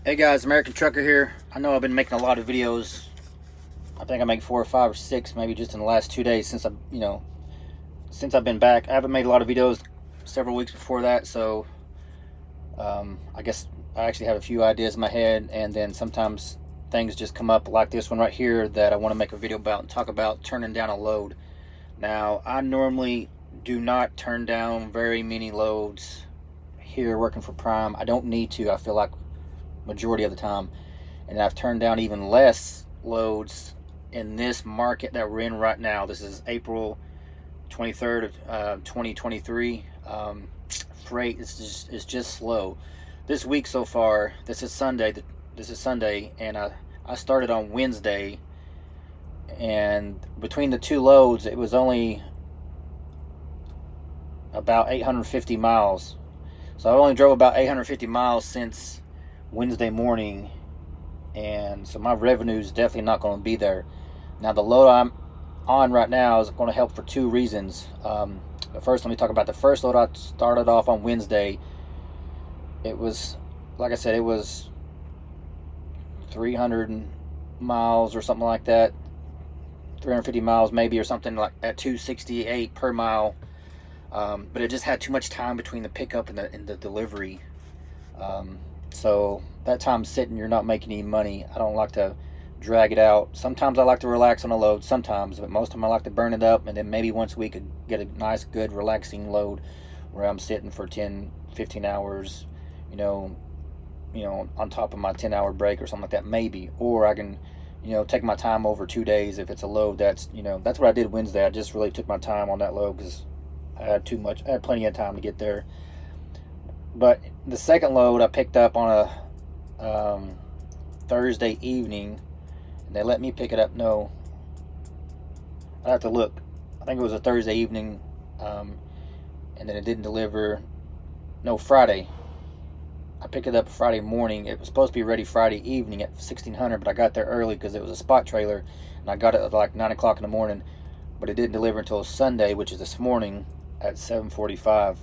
Hey guys, American Trucker here. I know I've been making a lot of videos. I think I make 4 or 5 or 6 maybe just in the last 2 days since I've been back. I haven't made a lot of videos several weeks before that, so I guess I actually have a few ideas in my head, and then sometimes things just come up like this one right here that I want to make a video about and talk about turning down a load. Now, I normally do not turn down very many loads here working for Prime. I don't need to. I feel like majority of the time, and I've turned down even less loads in this market that we're in right now. This is April 23rd of 2023. Freight is just slow this week so far. This is Sunday, and I started on Wednesday, and between the two loads it was only about 850 miles. So I only drove about 850 miles since Wednesday morning, and so my revenue is definitely not going to be there. Now, the load I'm on right now is going to help for 2 reasons. But first, let me talk about the first load. I started off on Wednesday. It was, like I said, it was 300 miles or something like that, 350 miles maybe, or something like at 268 per mile. But it just had too much time between the pickup and the delivery. So that time's sitting, you're not making any money. I don't like to drag it out. Sometimes I like to relax on a load, sometimes, but most of the time I like to burn it up, and then maybe once a week I get a nice, good, relaxing load where I'm sitting for 10, 15 hours, on top of my 10-hour break or something like that, maybe. Or I can, take my time over 2 days if it's a load that's what I did Wednesday. I just really took my time on that load because I had plenty of time to get there. But the second load I picked up on a Thursday evening, and they let me pick it up. No, I have to look. I think it was a Thursday evening, and then it didn't deliver. No, Friday. I picked it up Friday morning. It was supposed to be ready Friday evening at 1600, but I got there early because it was a spot trailer, and I got it at like 9 o'clock in the morning. But it didn't deliver until Sunday, which is this morning at 7:45.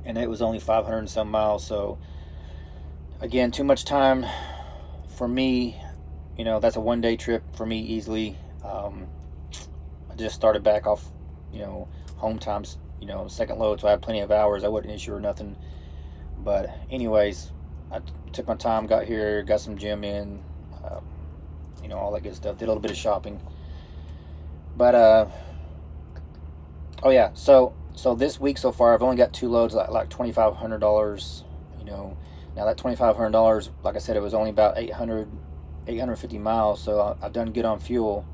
And it was only 500 and some miles. So again, too much time for me. That's a 1-day trip for me easily. I just started back off home times, second load, so I had plenty of hours. I wasn't sure nothing. But anyways, I took my time, got here, got some gym in, all that good stuff. Did a little bit of shopping. But oh yeah, so this week so far, I've only got 2 loads, like $2,500. Now that $2,500, like I said, it was only about 850 miles, so I've done good on fuel.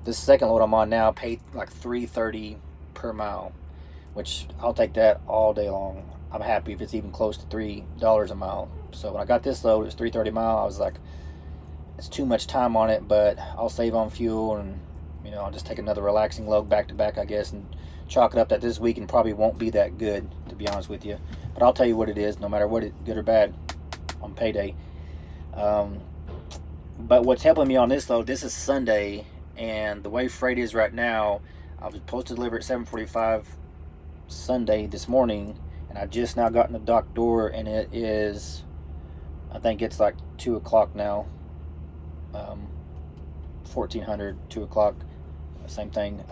This second load I'm on now paid like $3.30 per mile, which I'll take that all day long. I'm happy if it's even close to $3 a mile. So when I got this load, it was $3.30 a mile. I was like, it's too much time on it, but I'll save on fuel, and I'll just take another relaxing load back to back, I guess, and chalk it up that this weekend probably won't be that good, to be honest with you. But I'll tell you what it is, no matter what, good or bad, on payday. But what's helping me on this load, this is Sunday, and the way freight is right now, I was supposed to deliver at 7:45 Sunday this morning, and I just now got in the dock door, and it is, I think it's like 2 o'clock now. 1400, 2 o'clock, same thing.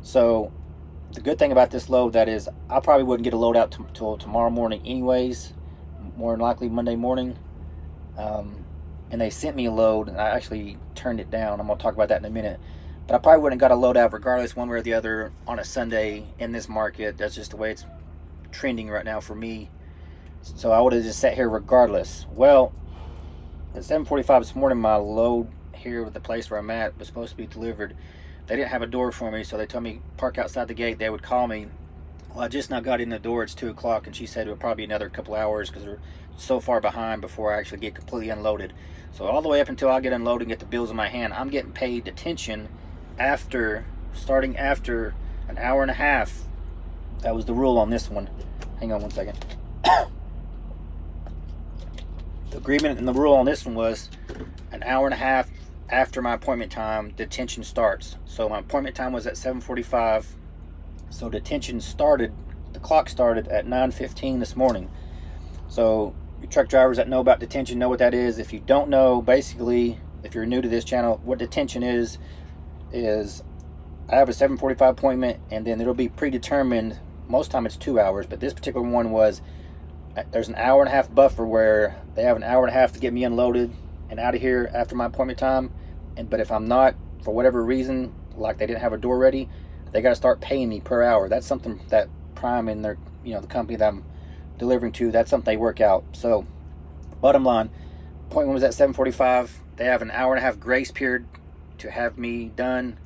So the good thing about this load, that is, I probably wouldn't get a load out till tomorrow morning anyways, more than likely Monday morning. And they sent me a load, and I actually turned it down. I'm going to talk about that in a minute. But I probably wouldn't have got a load out regardless, one way or the other, on a Sunday in this market. That's just the way it's trending right now for me. So I would have just sat here regardless. Well, at 7:45 this morning, my load here with the place where I'm at was supposed to be delivered. They didn't have a door for me, so they told me park outside the gate. They would call me. Well, I just now got in the door. It's 2 o'clock, and she said it would probably be another couple hours because they're so far behind before I actually get completely unloaded. So all the way up until I get unloaded and get the bills in my hand, I'm getting paid detention starting after an hour and a half. That was the rule on this one. Hang on one second. The agreement and the rule on this one was an hour and a half after my appointment time, detention starts. So my appointment time was at 7:45. So detention started, the clock started at 9:15 this morning. So truck drivers that know about detention know what that is. If you don't know, basically, if you're new to this channel, what detention is I have a 7:45 appointment, and then it'll be predetermined. Most time it's 2 hours, but this particular one was, there's an hour and a half buffer where they have an hour and a half to get me unloaded and out of here after my appointment time. But if I'm not, for whatever reason, like they didn't have a door ready, they got to start paying me per hour. That's something that Prime and their, the company that I'm delivering to, that's something they work out. So bottom line, appointment was at 7:45. They have an hour and a half grace period to have me done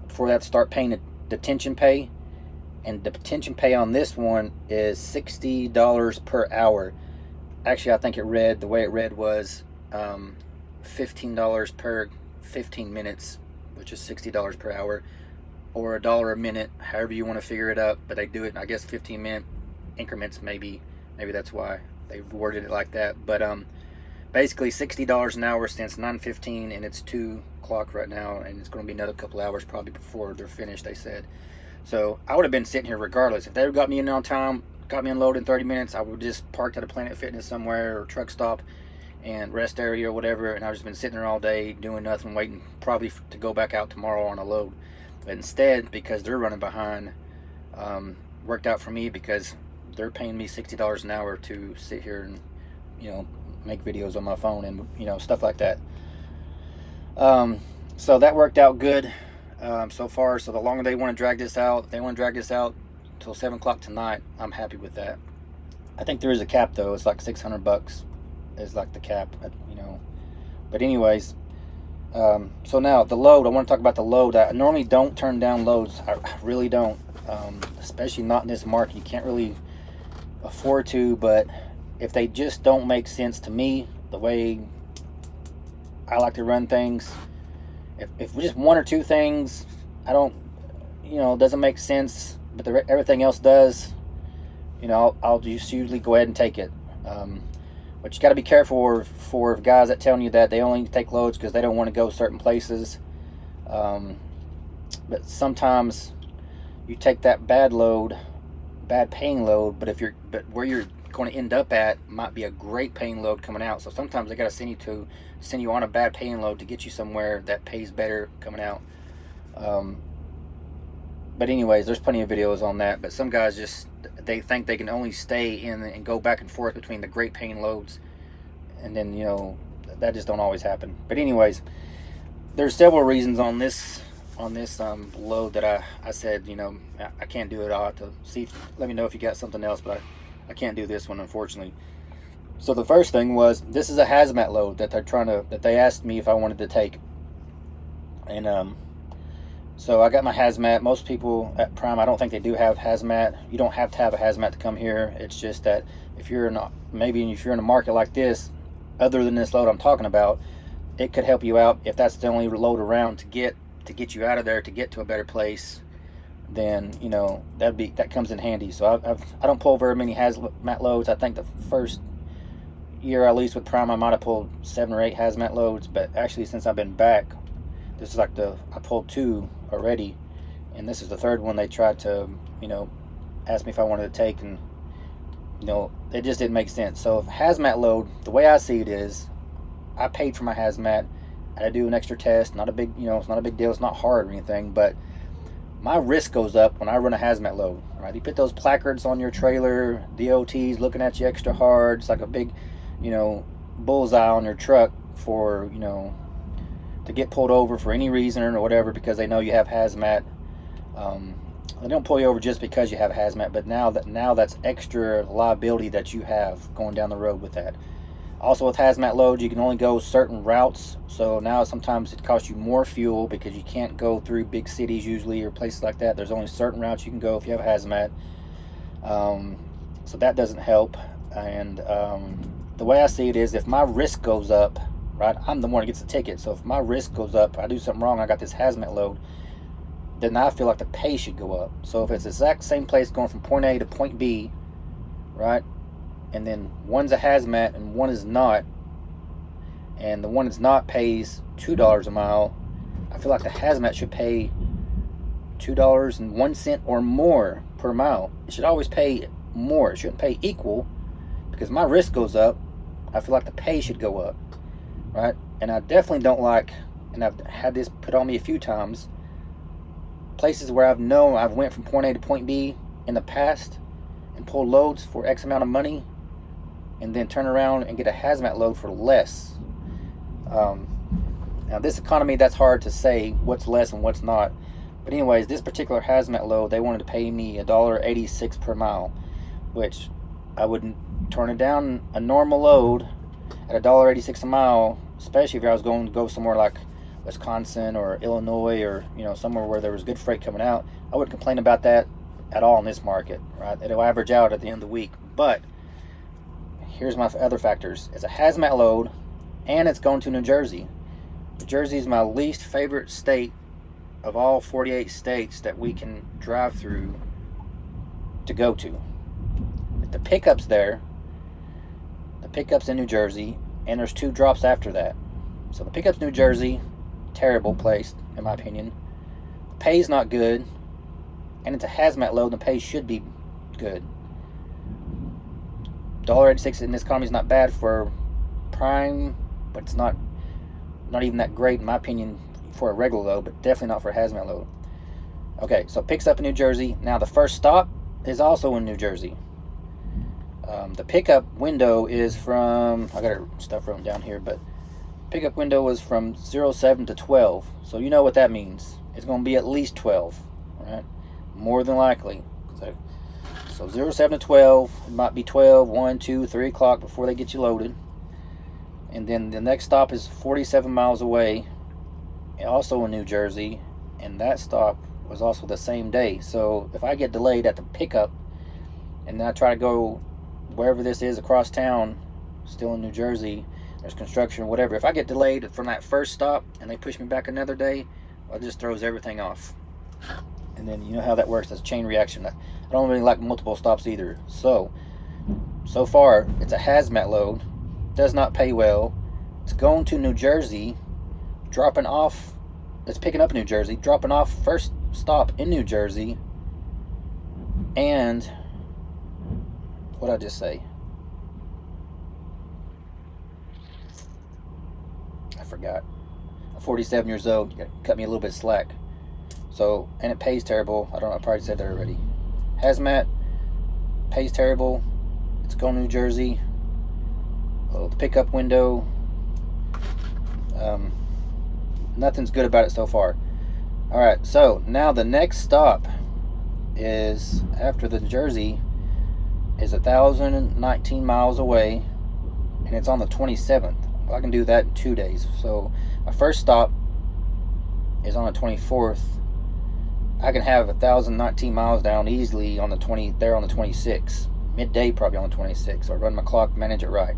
before that start paying the detention pay. And the detention pay on this one is $60 per hour. Actually, I think the way it read was $15 per 15 minutes, which is $60 per hour, or $1 a minute, however you want to figure it up. But they do it, I guess, 15-minute increments. Maybe that's why they worded it like that. But basically $60 an hour since 9:15, and it's 2 o'clock right now, and it's going to be another couple hours probably before they're finished, they said. So I would have been sitting here regardless. If they got me in on time, got me unloaded in 30 minutes, I would just parked at a Planet Fitness somewhere or truck stop and rest area or whatever, and I've just been sitting there all day doing nothing, waiting probably to go back out tomorrow on a load. But instead, because they're running behind, worked out for me because they're paying me $60 an hour to sit here and make videos on my phone and stuff like that. So that worked out good so far. So the longer they want to drag this out, till 7 o'clock tonight, I'm happy with that. I think there is a cap though. It's like $600 is like the cap, but anyways, so now the load, I want to talk about the load. I normally don't turn down loads. I really don't, especially not in this market. You can't really afford to, but if they just don't make sense to me, the way I like to run things, if just one or two things I don't, doesn't make sense, but everything else does, I'll just usually go ahead and take it. But you got to be careful for guys that telling you that they only take loads because they don't want to go certain places. But sometimes you take that bad paying load, but where you're going to end up at might be a great paying load coming out. So sometimes they got to send you on a bad paying load to get you somewhere that pays better coming out. But anyways, there's plenty of videos on that. But some guys they think they can only stay in and go back and forth between the great paying loads, and then that just don't always happen. But anyways, there's several reasons on this load that I said I can't do it. I'll have to see. Let me know if you got something else, but I can't do this one, unfortunately. So the first thing was, this is a hazmat load that they asked me if I wanted to take, and so I got my hazmat. Most people at Prime, I don't think they do have hazmat. You don't have to have a hazmat to come here. It's just that if you're in a market like this, other than this load I'm talking about, it could help you out. If that's the only load around to get you out of there, to get to a better place, then that comes in handy. So I don't pull very many hazmat loads. I think the first year I leased with Prime, I might have pulled 7 or 8 hazmat loads, but actually since I've been back, this is like I pulled 2 already, and this is the third one they tried to ask me if I wanted to take, and it just didn't make sense. So if hazmat load, the way I see it is, I paid for my hazmat. I do an extra test, not a big it's not a big deal, it's not hard or anything, but my risk goes up when I run a hazmat load, right? You put those placards on your trailer, DOT's looking at you extra hard. It's like a big bullseye on your truck for to get pulled over for any reason or whatever, because they know you have hazmat. They don't pull you over just because you have hazmat, but now that's extra liability that you have going down the road with that. Also with hazmat loads, you can only go certain routes, so now sometimes it costs you more fuel because you can't go through big cities usually, or places like that. There's only certain routes you can go if you have hazmat. So that doesn't help. And the way I see it is, if my risk goes up, right, I'm the one that gets the ticket. So if my risk goes up, I do something wrong, I got this hazmat load, then I feel like the pay should go up. So if it's the exact same place going from point A to point B, right, and then one's a hazmat and one is not, and the one that's not pays $2 a mile, I feel like the hazmat should pay $2.01 or more per mile. It should always pay more. It shouldn't pay equal, because because my risk goes up, I feel like the pay should go up, right? And I definitely don't like, and I've had this put on me a few times, places where I've known I've went from point A to point B in the past and pulled loads for X amount of money and then turn around and get a hazmat load for less. Now this economy, that's hard to say what's less and what's not. But anyways, this particular hazmat load, they wanted to pay me $1.86 per mile, which I wouldn't turn it down a normal load at $1.86 a mile, especially if I was going to go somewhere like Wisconsin or Illinois or somewhere where there was good freight coming out. I wouldn't complain about that at all in this market, right? It'll average out at the end of the week. But here's my other factors. It's a hazmat load and it's going to New Jersey. New Jersey is my least favorite state of all 48 states that we can drive through to go to. The pickup's there. The pickup's in New Jersey, and there's 2 drops after that. So the pickup's New Jersey, terrible place in my opinion. The pay's not good, and it's a hazmat load, and the pay should be good. $1.86 in this economy is not bad for prime, but it's not even that great in my opinion for a regular load, but definitely not for a hazmat load. Okay, so it picks up in New Jersey. Now the first stop is also in New Jersey. The pickup window is from, I got stuff written down here, but pickup window was from 07 to 12. So you know what that means. It's going to be at least 12, right? More than likely. So 07 to 12, it might be 12, 1, 2, 3 o'clock before they get you loaded. And then the next stop is 47 miles away, also in New Jersey, and that stop was also the same day. So if I get delayed at the pickup and then I try to go wherever this is across town, still in New Jersey, there's construction, whatever, if I get delayed from that first stop and they push me back another day, well, it just throws everything off. And then you know how that works, that's a chain reaction. I don't really like multiple stops either. So far it's a hazmat load, does not pay well. It's going to New Jersey, dropping off, it's picking up in New Jersey, dropping off first stop in New Jersey, and what did I just say? I forgot. I'm 47 years old, you gotta cut me a little bit of slack. So, and it pays terrible. I don't know, I probably said that already. Hazmat, pays terrible. It's going to New Jersey. Well, the pickup window, nothing's good about it so far. Alright, so now the next stop is after the Jersey is 1,019 miles away, and it's on the 27th. Well, I can do that in 2 days. So my first stop is on the 24th. I can have 1,019 miles down easily on the 26th. Midday probably on the 26th. So I run my clock, manage it right.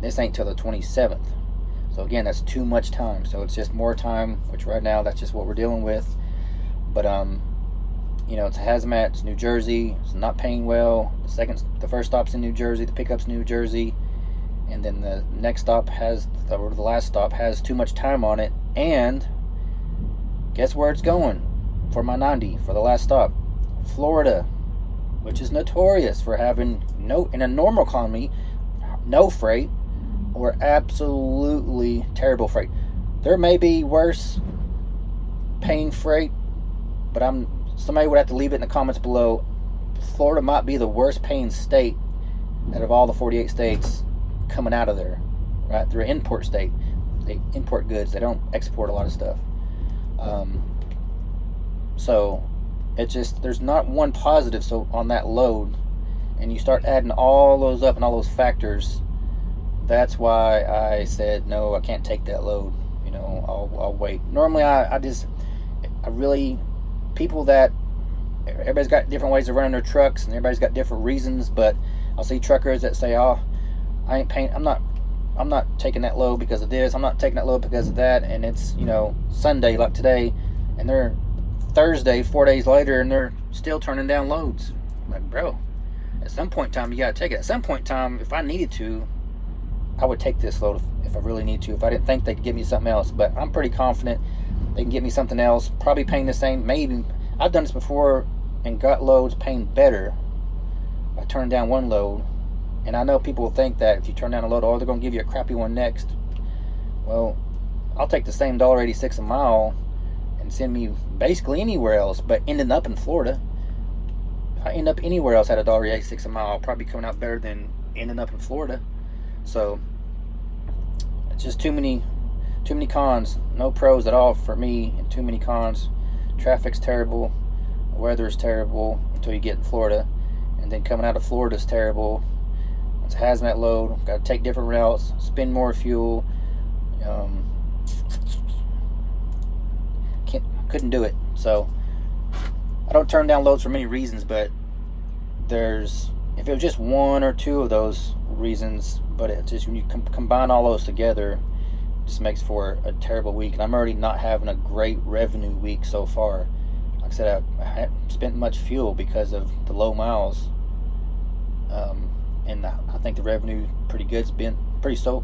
This ain't till the 27th. So again, that's too much time. So it's just more time, which right now that's just what we're dealing with. But it's a hazmat, it's New Jersey, it's not paying well. The first stop's in New Jersey, the pickup's New Jersey, and then the next stop the last stop has too much time on it. And guess where it's going for my 90 for the last stop? Florida, which is notorious for having in a normal economy, no freight or absolutely terrible freight. There may be worse paying freight, but somebody would have to leave it in the comments below. Florida might be the worst paying state out of all the 48 states coming out of there, right? They're an import state. They import goods. They don't export a lot of stuff. So it's just, there's not one positive on that load, and you start adding all those up and all those factors. That's why I said no, I can't take that load. I'll wait. Normally everybody's got different ways of running their trucks, and everybody's got different reasons. But I'll see truckers that say, "Oh, I'm not taking that load because of this. I'm not taking that load because of that." And it's Sunday like today, and they're Thursday 4 days later, and they're still turning down loads. I'm like, bro, at some point in time you gotta take it. At some point in time, if I needed to, I would take this load if I really need to. If I didn't think they could give me something else, but I'm pretty confident they can get me something else. Probably paying the same. Maybe I've done this before and got loads paying better by turning down one load And I know people think that if you turn down a load, oh, they're going to give you a crappy one next. Well, I'll take the same $1.86 a mile and send me basically anywhere else, but ending up in Florida. If I end up anywhere else at $1.86 a mile, I'll probably be coming out better than ending up in Florida. So it's just too many cons, no pros at all for me, and too many cons. Traffic's terrible, the weather's terrible until you get in Florida, and then coming out of Florida is terrible. It's a hazmat load, got to take different routes, spend more fuel. Couldn't do it. So I don't turn down loads for many reasons, but if it was just one or two of those reasons, but it just, when you combine all those together, it just makes for a terrible week. And I'm already not having a great revenue week so far. Like I said, I haven't spent much fuel because of the low miles, and I think the revenue pretty good. It's been pretty so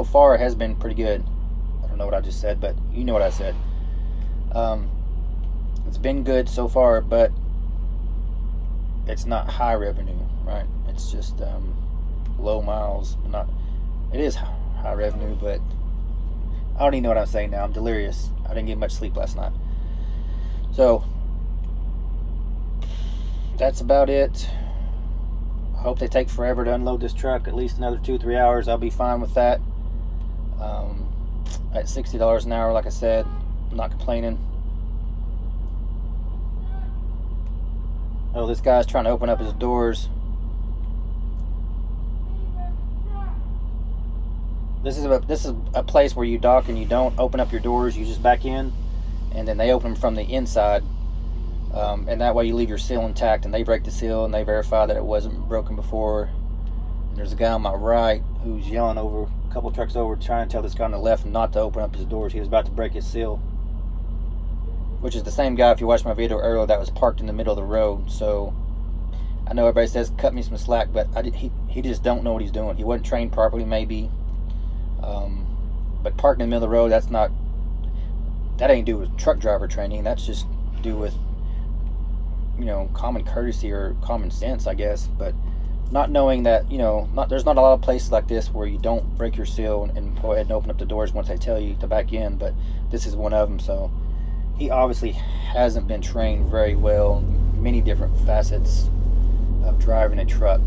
far. It has been pretty good. I don't know what I just said, but you know what I said. It's been good so far, but it's not high revenue, right? It's just low miles. It is high revenue, but I don't even know what I'm saying now. I'm delirious. I didn't get much sleep last night. So that's about it. I hope they take forever to unload this truck, at least another 2-3 hours. I'll be fine with that. At $60 an hour, like I said, I'm not complaining. Oh, this guy's trying to open up his doors. This is a place where you dock and you don't open up your doors. You just back in, and then they open them from the inside. And that way you leave your seal intact, and they break the seal and they verify that it wasn't broken before. And there's a guy on my right who's yelling over a couple trucks over, trying to tell this guy on the left not to open up his doors. He was about to break his seal, which is the same guy, if you watched my video earlier, that was parked in the middle of the road. So I know everybody says cut me some slack, but he just don't know what he's doing. He wasn't trained properly, maybe. But parking in the middle of the road, that ain't do with truck driver training. That's just do with, common courtesy or common sense, I guess. But not knowing that, there's not a lot of places like this where you don't break your seal and go ahead and open up the doors once they tell you to back in. But this is one of them. So he obviously hasn't been trained very well in many different facets of driving a truck.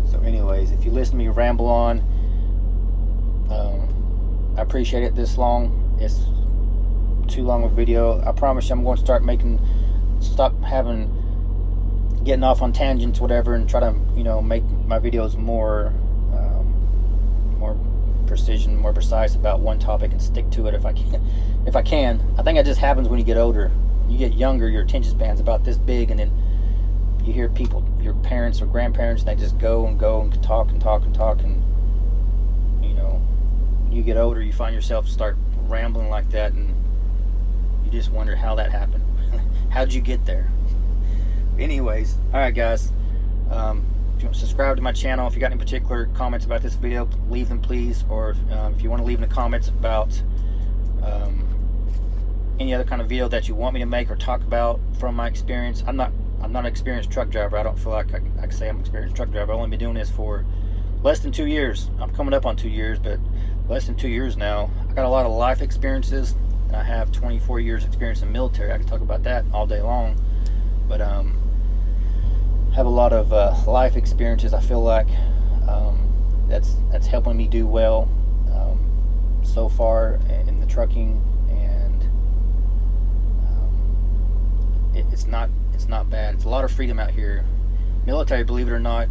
So anyways, if you listen to me ramble on, I appreciate it this long. It's too long of a video. I promise you I'm going to stop getting off on tangents, whatever, and try to, make my videos more precision, more precise about one topic and stick to it if I can. I think it just happens when you get older. You get younger, your attention span's about this big, and then you hear people, your parents or grandparents, and they just go and talk and talk and talk, and you get older, you find yourself start rambling like that, and you just wonder how that happened. How'd you get there? Anyways, alright guys, if you want to subscribe to my channel, if you got any particular comments about this video, leave them please, or if you want to leave in the comments about any other kind of video that you want me to make or talk about from my experience. I'm not an experienced truck driver. I don't feel like I can say I'm an experienced truck driver. I've only been doing this for less than 2 years. I'm coming up on 2 years, but less than 2 years now. I got a lot of life experiences. I have 24 years experience in the military. I can talk about that all day long, but have a lot of life experiences. I feel like that's helping me do well so far in the trucking, and it's not bad. It's a lot of freedom out here. Military, believe it or not,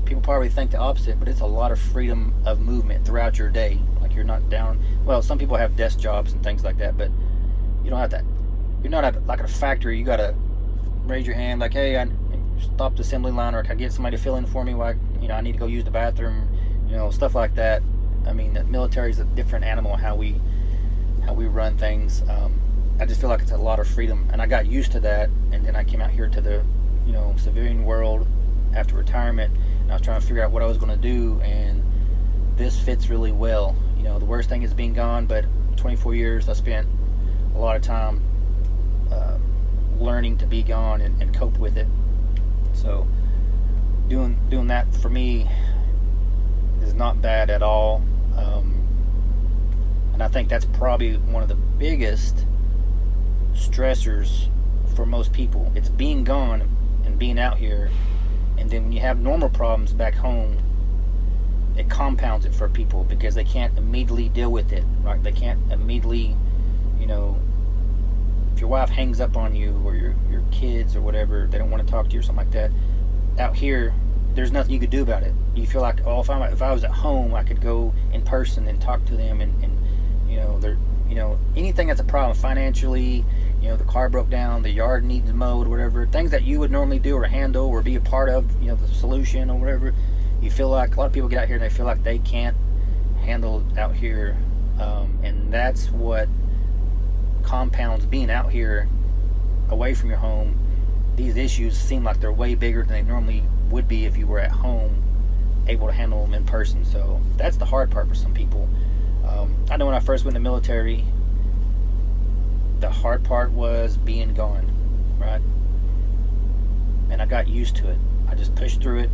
people probably think the opposite, but it's a lot of freedom of movement throughout your day. Like, you're not down. Well, some people have desk jobs and things like that, but you don't have that. You're not like at a factory. You gotta raise your hand, like, hey, I stopped the assembly line, or can I get somebody to fill in for me? Like, I need to go use the bathroom. Stuff like that. I mean, the military is a different animal. How we run things. I just feel like it's a lot of freedom, and I got used to that. And then I came out here to the civilian world after retirement, and I was trying to figure out what I was going to do, and this fits really well. The worst thing is being gone, but 24 years I spent a lot of time learning to be gone and cope with it. So doing that for me is not bad at all. And I think that's probably one of the biggest stressors for most people. It's being gone and being out here, and then when you have normal problems back home, it compounds it for people because they can't immediately deal with it, right? They can't immediately, if your wife hangs up on you, or your kids or whatever, they don't want to talk to you or something like that. Out here, there's nothing you could do about it. You feel like, oh, if I was at home, I could go in person and talk to them, and they're, anything that's a problem financially, the car broke down, the yard needs mowed, whatever, things that you would normally do or handle or be a part of, the solution or whatever. You feel like a lot of people get out here and they feel like they can't handle it out here, and that's what compounds being out here away from your home. These issues seem like they're way bigger than they normally would be if you were at home able to handle them in person. So that's the hard part for some people. I know when I first went in the military, the hard part was being gone, right? And I got used to it. I just pushed through it.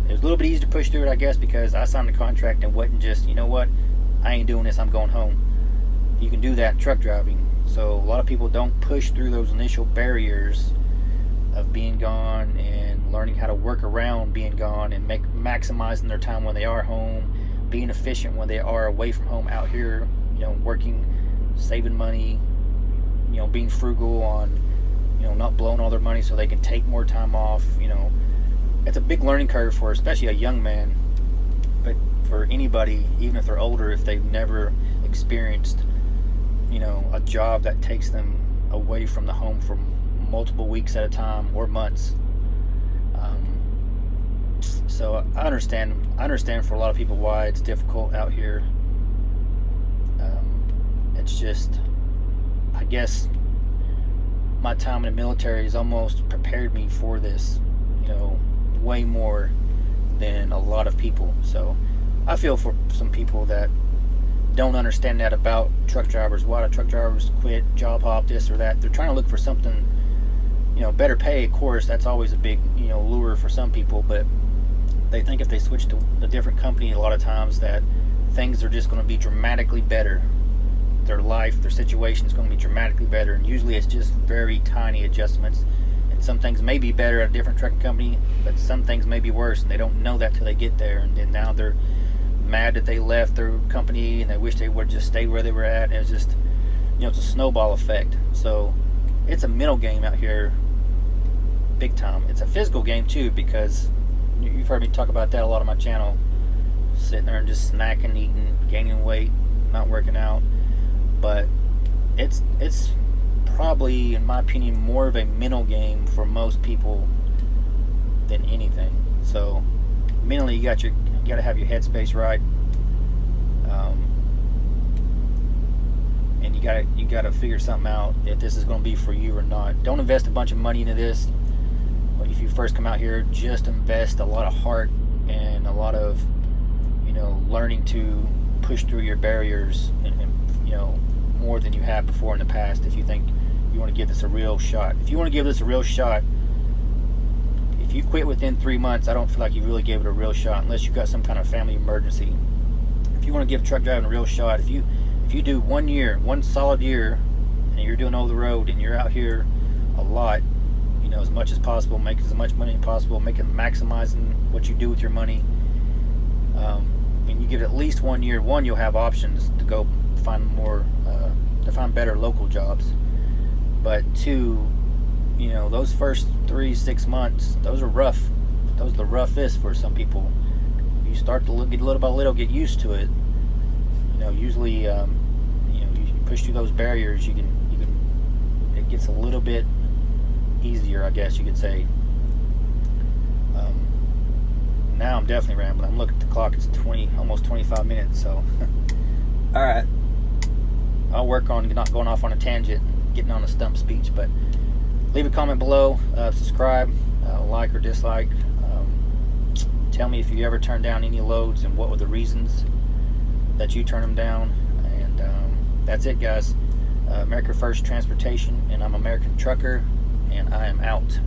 It was a little bit easier to push through it, I guess, because I signed the contract and wasn't just, you know what, I ain't doing this, I'm going home. You can do that in truck driving. So a lot of people don't push through those initial barriers of being gone and learning how to work around being gone and maximizing their time when they are home, being efficient when they are away from home out here, working, saving money, being frugal on, not blowing all their money so they can take more time off. It's a big learning curve for especially a young man, but for anybody, even if they're older, if they've never experienced, a job that takes them away from the home for multiple weeks at a time or months. So I understand for a lot of people why it's difficult out here. It's just, I guess my time in the military has almost prepared me for this, way more than a lot of people. So I feel for some people that don't understand that about truck drivers. Why do truck drivers quit, job hop, this or that? They're trying to look for something, better pay. Of course, that's always a big, lure for some people, but they think if they switch to a different company a lot of times that things are just going to be dramatically better. Their life, their situation is going to be dramatically better, and usually it's just very tiny adjustments. And some things may be better at a different trucking company, but some things may be worse, and they don't know that till they get there. And then now they're mad that they left their company, and they wish they would just stay where they were at. And it's just, it's a snowball effect. So it's a mental game out here, big time. It's a physical game too, because you've heard me talk about that a lot on my channel. Sitting there and just snacking, eating, gaining weight, not working out. But it's probably, in my opinion, more of a mental game for most people than anything. So mentally, you got to have your headspace right, and you got to figure something out if this is going to be for you or not. Don't invest a bunch of money into this. If you first come out here, just invest a lot of heart and a lot of learning to push through your barriers and more than you have before in the past. If you think you want to give this a real shot, if you quit within 3 months, I don't feel like you really gave it a real shot unless you've got some kind of family emergency. If you want to give truck driving a real shot, if you do 1 year, one solid year, and you're doing over the road and you're out here a lot, as much as possible, make as much money as possible, maximizing what you do with your money, and you give it at least 1 year. One, you'll have options to go find to find better local jobs. But two, those first 3-6 months, those are rough. Those are the roughest for some people. You start to get little by little, get used to it. Usually, you push through those barriers. It gets a little bit easier, I guess you could say. Now I'm definitely rambling. I'm looking at the clock. It's almost 25 minutes. So, all right. I'll work on not going off on a tangent, getting on a stump speech. But leave a comment below. Subscribe, like or dislike. Tell me if you ever turned down any loads and what were the reasons that you turned them down. And that's it, guys. America First Transportation, and I'm American Trucker, and I am out.